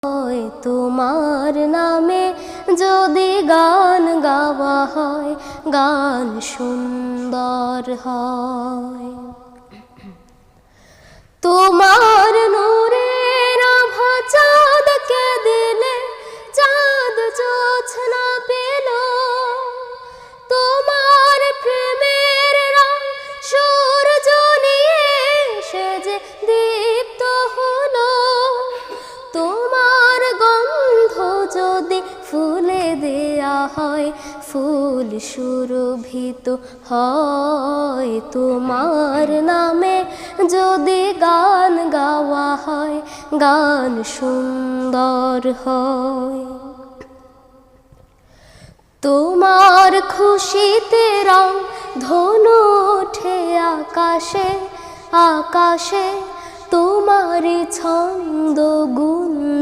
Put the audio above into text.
হয় তোমার নামে যদি গান গাওয়া হয়, গান সুন্দর হয়। তোমার নূরের আভা চাঁদকে দিলে চাঁদ জোছনা পেল, তোমার প্রেমের রং সূর্য নিয়ে সে যে দীপ্ত হলো। তোমার গন্ধ যদি ফুলে দেয়া হয়, ফুল সুরভিত হয়। তোমার নামে যদি গান গাওয়া হয়, গান সুন্দর হয়। তোমার খুশিতে রং ধনু ওঠে আকাশে আকাশে, তোমারই ছন্দ গুঞ্জ